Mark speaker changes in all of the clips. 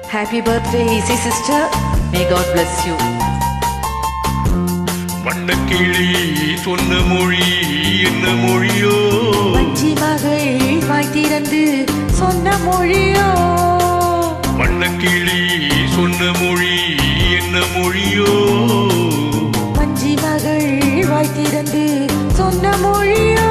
Speaker 1: Happy birthday, easy sister. May God bless you.
Speaker 2: வண்ணக்கிளி சொன்ன மொழி என்ன மொழியோ?
Speaker 1: வஞ்சி மகள் வாய் திறந்து சொன்ன மொழியோ?
Speaker 2: வண்ணக்கிளி சொன்ன மொழி என்ன மொழியோ?
Speaker 1: வஞ்சி மகள் வாய் திறந்து சொன்ன மொழியோ?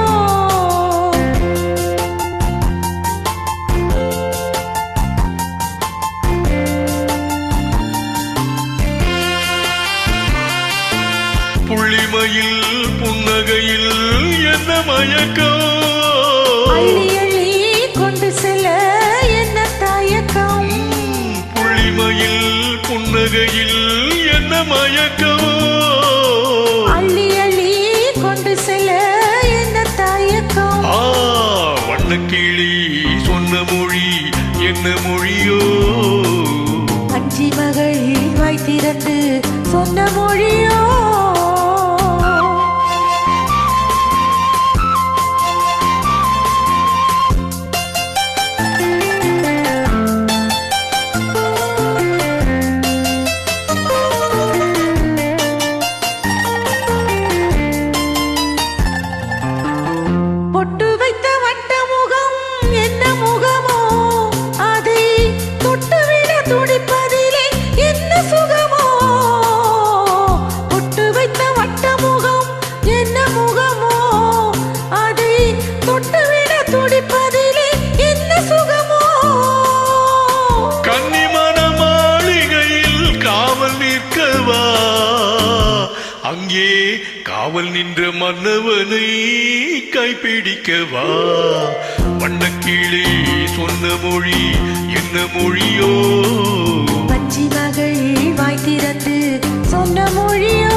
Speaker 2: புள்ளிமையில் புன்னகையில் என்ன மயக்கம்?
Speaker 1: அள்ளி அள்ளி கொண்டு செல்ல என்ன தயக்கம்?
Speaker 2: புள்ளிமையில் புன்னகையில் என்ன மயக்கம்?
Speaker 1: அள்ளி அள்ளி கொண்டு செல்ல என்ன தயக்கம்?
Speaker 2: வண்ணக்கிளி சொன்ன மொழி என்ன மொழியோ?
Speaker 1: வஞ்சி மகள் வாய் திறந்து சொன்ன மொழியோ? பொட்டு வைத்த வட்ட முகம் என்ன முகமோ? அதை தொட்டுவிட துடிப்பதிலே என்ன சுகமோ? பொட்டு வைத்த வட்ட முகம் என்ன முகமோ? அதை தொட்டுவிட துடிப்பதிலே என்ன சுகமோ?
Speaker 2: கன்னிமன மாளிகையில் காவல் நிற்கவா? அங்கே காவல் நின்ற மன்னவனை கைப்பிடிக்கவா? வண்ணக்கிளி சொன்ன மொழி என்ன மொழியோ?
Speaker 1: வஞ்சி மகள் வாய் திறந்து சொன்ன மொழியோ?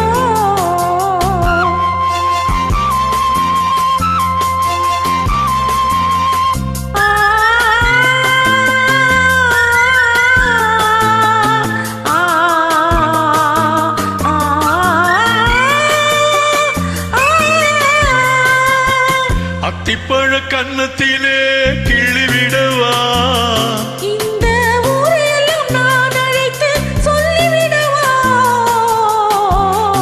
Speaker 2: அத்திப்பழ கன்னத்திலே கிள்ளிவிடவா?
Speaker 1: இந்த ஊரையெல்லாம் நான் அழைத்து சொல்லிவிடவா?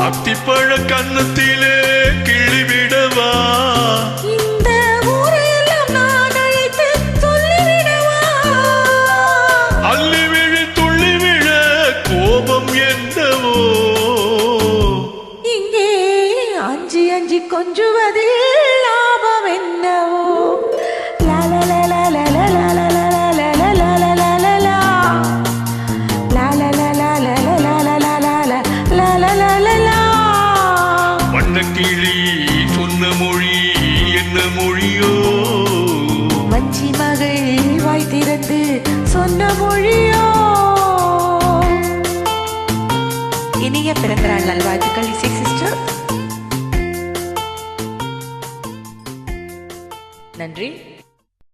Speaker 2: அத்திப்பழ கன்னத்திலே கிள்ளிவிடவா?
Speaker 1: இந்த ஊரையெல்லாம் நான் அழைத்து சொல்லிவிடவா?
Speaker 2: அள்ளி விழி துள்ளி விழ கோபம் என்னவோ?
Speaker 1: இங்கே அஞ்சி அஞ்சி கொஞ்சுவதில் லாபம் என்னவோ?
Speaker 2: வண்ணக்கிளி சொன்ன மொழி என்ன மொழியோ?
Speaker 1: வஞ்சி மகள் வாய் திறந்து சொன்ன மொழியோ? இனிய பிறந்தநாள் நல்வாழ்த்துக்கள் இசை சிஸ்டர். நன்றி.